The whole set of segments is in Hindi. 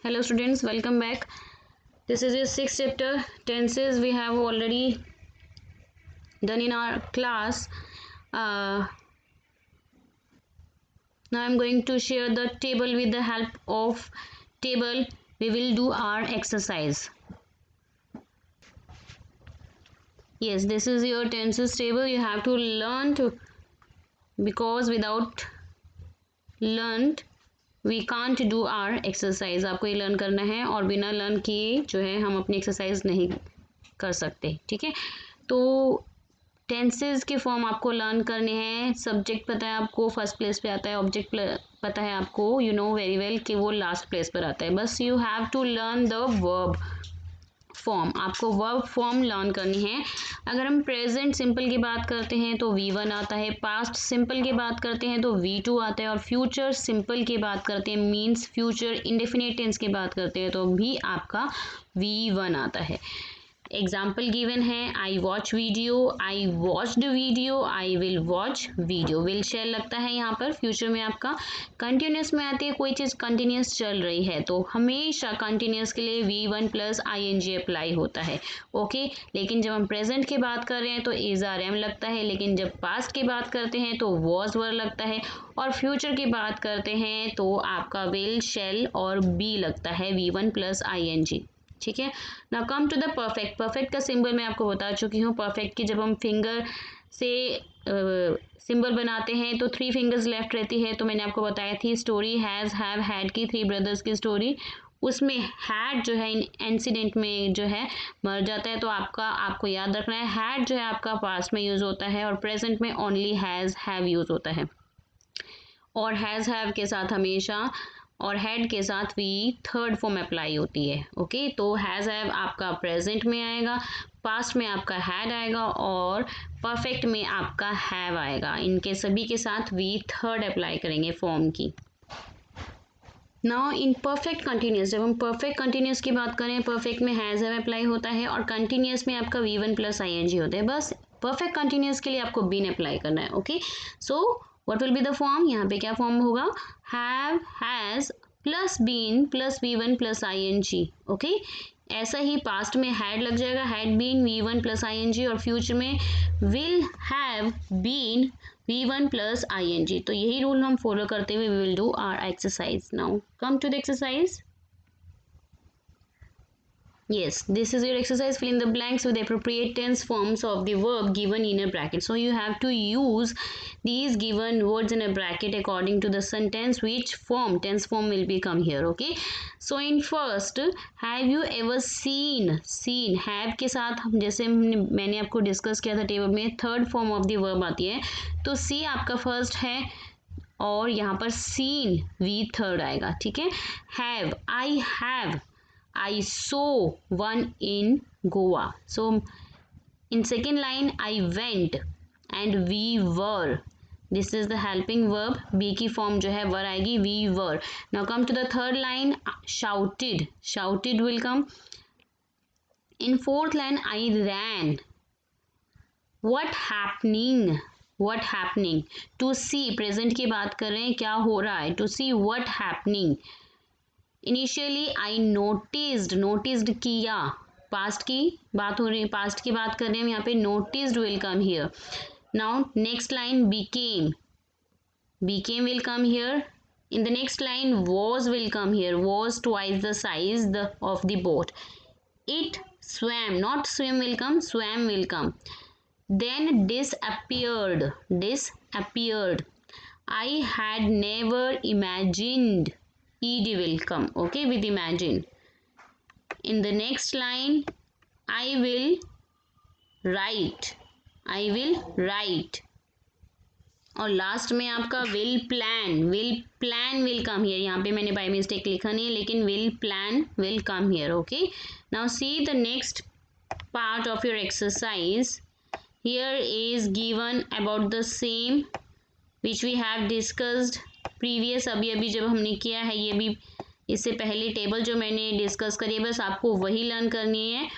Hello students, welcome back. This is your sixth chapter, tenses. We have already done in our class. Now I'm going to share the table. With the help of table, we will do our exercise. Yes, this is your tenses table. You have to learn to, because without learned we can't do our exercise. आपको ये लर्न करना है और बिना लर्न किए जो है हम अपनी एक्सरसाइज नहीं कर सकते. ठीक है, तो टेंसेस के फॉर्म आपको लर्न करने हैं. सब्जेक्ट पता है आपको फर्स्ट प्लेस पे आता है, ऑब्जेक्ट पता है आपको, यू नो वेरी वेल कि वो लास्ट प्लेस पर आता है. बस you have to learn the verb form. आपको वर्ब फॉर्म लर्न करनी है. अगर हम प्रेजेंट सिंपल की बात करते हैं तो V1 आता है, पास्ट सिंपल की बात करते हैं तो V2 आता है, और फ्यूचर सिंपल की बात करते हैं मीन्स फ्यूचर इंडेफिनिट टेंस की बात करते हैं तो भी आपका V1 आता है. एग्जाम्पल गिवन है, I watch video, I watched video, I will watch video. Will shell लगता है यहाँ पर. फ्यूचर में आपका कंटिन्यूस में आती है, कोई चीज़ कंटिन्यूस चल रही है तो हमेशा कंटिन्यूस के लिए V1 प्लस ING अप्लाई होता है. ओके, लेकिन जब हम प्रेजेंट की बात कर रहे हैं तो इज आर एम लगता है, लेकिन जब पास्ट की बात करते हैं तो वॉज वर लगता है, और फ्यूचर की बात करते हैं तो आपका विल शेल और बी लगता है V1 प्लस ING. ठीक है, ना come to the perfect. Perfect का सिंबल मैं आपको बता चुकी हूँ. परफेक्ट की जब हम फिंगर से सिंबल बनाते हैं तो 3 फिंगर्स लेफ्ट रहती है. तो मैंने आपको बताया थी स्टोरी हैज़ हैव हैड की, 3 ब्रदर्स की स्टोरी, उसमें हैड जो है इंसिडेंट में जो है मर जाता है. तो आपको याद रखना है हैड जो है आपका पास्ट में यूज़ होता है और प्रेजेंट में ओनली हैज़ हैव यूज़ होता है. और हैज़ हैव के साथ हमेशा और हैड के साथ भी थर्ड फॉर्म अप्लाई होती है. ओके, तो हैज़ हैव आपका प्रेजेंट में आएगा, पास्ट में आपका हैड आएगा और परफेक्ट में आपका हैव आएगा. इनके सभी के साथ वी थर्ड अप्लाई करेंगे फॉर्म की. नाउ इन परफेक्ट कंटिन्यूस, जब हम परफेक्ट कंटिन्यूस की बात करें परफेक्ट में हैज़ हैव अप्लाई होता है और कंटिन्यूस में आपका V1 प्लस ING होता है. बस परफेक्ट कंटिन्यूस के लिए आपको बीन अप्लाई करना है. Okay, so what will be the form. यहाँ पे क्या फॉर्म होगा, have has plus been plus V1 plus ING. Okay, ऐसा ही पास्ट में हैड लग जाएगा, had been V1 plus ING, और फ्यूचर में will have been V1 plus ING. तो यही रूल हम फॉलो करते हुए we will do our exercise. Now come to the exercise. Yes, this is your exercise. Fill in the blanks with the appropriate tense forms of the verb given in a bracket. So you have to use these given words in a bracket according to the sentence. Which form, tense form will become here. Okay. So in first, have you ever seen? Seen have के साथ हम जैसे मैंने आपको डिस्कस किया था टेबल में, third form of the verb आती है. तो सी आपका फर्स्ट है और यहाँ पर सीन वी थर्ड आएगा. ठीक है, have I have, I saw one in Goa. So in second line I went and we were. This is the helping verb. B की form जो है वर आएगी, we were. Now come to the third line, shouted. Shouted will come. In fourth line I ran. What happening? What happening? To see, present की बात कर रहे हैं, क्या हो रहा है. To see what happening. Initially I noticed किया, पास्ट की बात हो रही है, पास्ट की बात कर रहे हैं हम यहाँ पे. Noticed will come here. Now next line became will come here. In the next line was will come here. Was twice the size of the boat. It swam, not swim will come, swam will come. Then disappeared. I had never imagined. Ed will come, okay, with imagine. In the next line, I will write. और लास्ट में आपका will plan will come here. यहाँ पे मैंने बाय मिस्टेक लिखा नहीं है, लेकिन will plan will come here. Okay, now see the next part of your exercise. Here is given about the same which we have discussed previous. अभी जब हमने किया है, ये भी इससे पहले टेबल जो मैंने डिस्कस करी है, बस आपको वही लर्न करनी है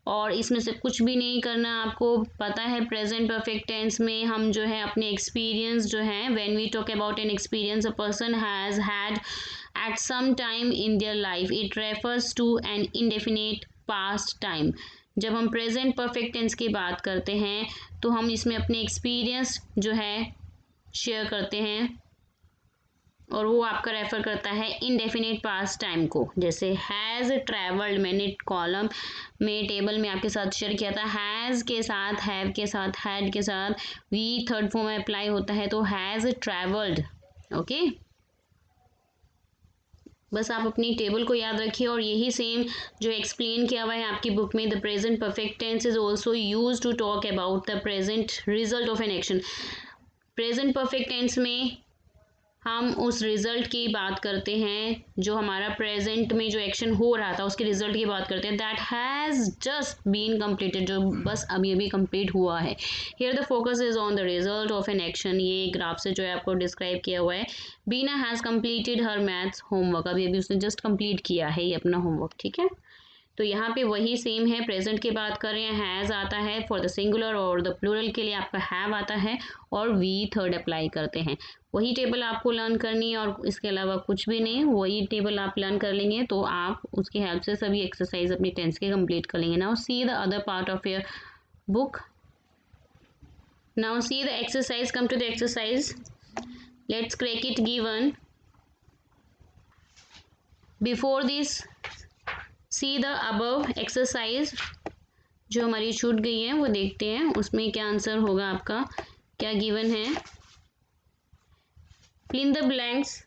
और इसमें से कुछ भी नहीं करना. आपको पता है प्रेजेंट परफेक्ट टेंस में हम जो है अपने एक्सपीरियंस जो है, when we talk about an experience, a person has had at some time in their life. It refers to an indefinite past time. जब हम प्रेजेंट परफेक्ट टेंस की बात करते हैं तो हम इसमें अपने एक्सपीरियंस जो है शेयर करते हैं और वो आपका रेफर करता है इनडेफिनिट पास्ट टाइम को। जैसे हैज़ ट्रैवल्ड, मैंने कॉलम में टेबल में आपके साथ शेयर किया था, हैज़ के साथ, हैव के साथ, हैड के साथ वी थर्ड फॉर्म में अप्लाई होता है तो हैज़ ट्रैवल्ड। ओके, बस आप अपनी टेबल को याद रखिए। और यही सेम जो एक्सप्लेन किया हुआ है आपकी बुक में, the present perfect tense is also use to talk about the present result of an action. Present perfect tense में हम उस रिज़ल्ट की बात करते हैं जो हमारा प्रेजेंट में जो एक्शन हो रहा था उसके रिज़ल्ट की बात करते हैं, that has just been completed, जो बस अभी अभी कंप्लीट हुआ है। Here the focus is on the result of an action. ये ग्राफ से जो है आपको डिस्क्राइब किया हुआ है। Bina has completed her maths homework, अभी अभी उसने जस्ट कंप्लीट किया है ये अपना होमवर्क, ठीक है। तो यहाँ पे वही सेम है, प्रेजेंट की बात कर रहे हैं, हैज़ आता है फॉर द सिंगुलर और द प्लूरल के लिए आपका हैव आता है और वी थर्ड अप्लाई करते हैं। वही टेबल आपको लर्न करनी है और इसके अलावा कुछ भी नहीं, वही टेबल आप लर्न कर लेंगे तो आप उसकी हेल्प से सभी एक्सरसाइज अपनी टेंस के कंप्लीट कर लेंगे। Now see the other part of your book. Now see the exercise, come to the exercise, let's crack it given. Before this see the above exercise, जो हमारी छूट गई है वो देखते हैं उसमें क्या आंसर होगा आपका, क्या गिवन है। Fill in the blanks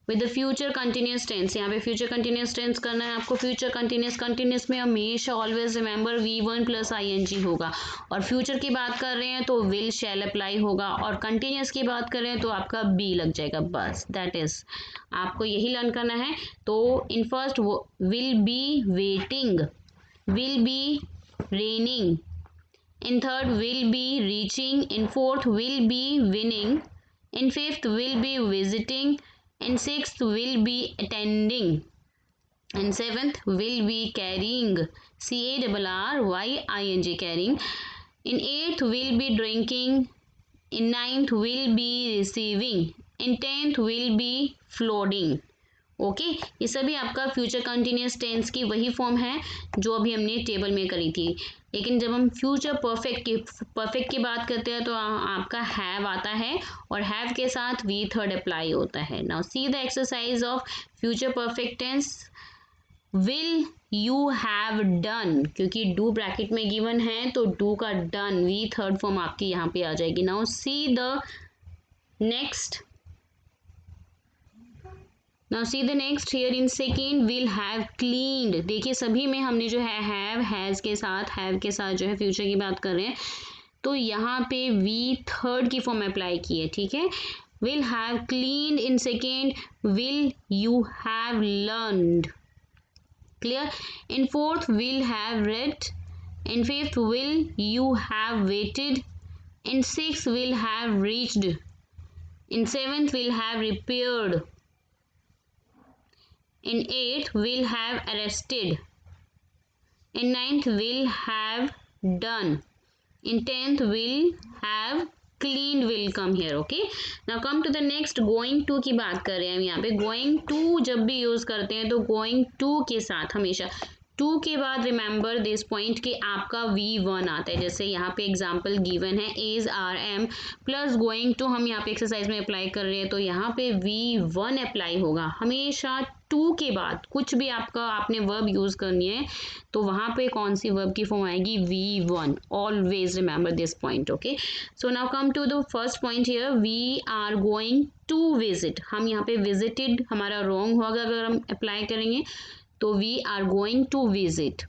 with the future continuous tense. यहाँ पे फ्यूचर कंटिन्यूस टेंस करना है आपको। फ्यूचर कंटिन्यूस में हमेशा always remember V1 plus ING होगा। और फ्यूचर की बात कर रहे हैं तो विल शैल अप्लाई होगा और कंटिन्यूस की बात कर रहे हैं तो आपका बी लग जाएगा, बस दैट इज आपको यही लर्न करना है। तो in first will be waiting, will be raining, in third will be reaching, in fourth will be winning, in fifth will be visiting, in sixth will be attending, in seventh will be carrying, CARRYING, carrying, in eighth will be drinking, in ninth will be receiving, in tenth will be flooding। Okay, ये सभी आपका फ्यूचर कंटिन्यूस टेंस की वही फॉर्म है जो अभी हमने टेबल में करी थी। लेकिन जब हम फ्यूचर परफेक्ट की बात करते हैं तो आपका हैव आता है और हैव के साथ वी थर्ड अप्लाई होता है। Now see the exercise of future perfect tense. Will you have done, क्योंकि डू ब्रैकेट में गिवन है तो डू का डन वी थर्ड फॉर्म आपकी यहाँ पे आ जाएगी। Now see the next, now see the next here in second, will have cleaned. देखिए सभी में हमने जो है हैव, हैज़ के साथ, हैव के साथ जो है फ्यूचर की बात कर रहे हैं तो यहाँ पे वी थर्ड की फॉर्म अप्लाई की है, ठीक है। Will have cleaned in second, will you have learned, clear. In fourth will have read, in fifth will you have waited, in sixth will have reached, in seventh will have repaired, in eighth will have arrested, in ninth will have done, in tenth will have cleaned will come here। okay, now come to the next, going to की बात कर रहे हैं हम यहाँ पे। going to जब भी यूज करते हैं तो going to के साथ हमेशा टू के बाद रिमेंबर दिस पॉइंट कि आपका V1 आता है। जैसे यहाँ पे एग्जाम्पल गिवन है is are am plus going to, हम यहाँ पे एक्सरसाइज में अप्लाई कर रहे हैं तो यहाँ पे V1 अप्लाई होगा हमेशा टू के बाद। कुछ भी आपने वर्ब यूज करनी है तो वहाँ पे कौन सी वर्ब की फॉर्म आएगी, V1। Always remember this point. Okay, so now come to the first point here, we are going to visit. हम यहाँ पे विजिटेड हमारा रॉन्ग होगा अगर हम अप्लाई करेंगे तो we are going to visit,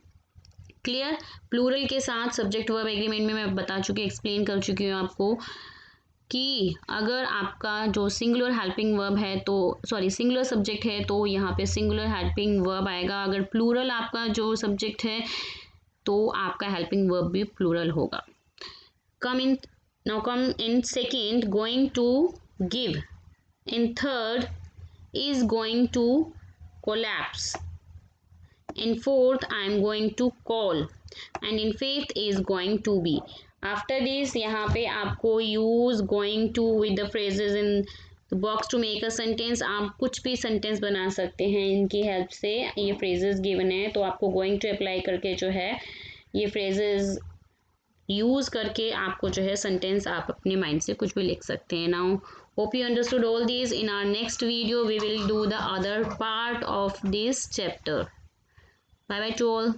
clear. Plural के साथ सब्जेक्ट वर्ब एग्रीमेंट में मैं बता चुकी, एक्सप्लेन कर चुकी हूँ आपको कि अगर आपका जो सिंगुलर हेल्पिंग वर्ब है तो सिंगुलर सब्जेक्ट है तो यहाँ पे सिंगुलर हेल्पिंग वर्ब आएगा। अगर प्लूरल आपका जो सब्जेक्ट है तो आपका हेल्पिंग वर्ब भी प्लूरल होगा। Come in second, going to give, in third is going to collapse, in fourth I am going to call, and in fifth is going to be। after this यहाँ पे आपको use going to with the phrases in the box to make a sentence, आप कुछ भी सेंटेंस बना सकते हैं इनकी हेल्प से। ये फ्रेजेस गिवन है तो आपको गोइंग टू अप्लाई करके जो है ये फ्रेजेस यूज़ करके आपको जो है सेंटेंस आप अपने माइंड से कुछ भी लिख सकते हैं। Now hope you understood all this. In our next video we will do the other part of this chapter. Bye bye to all.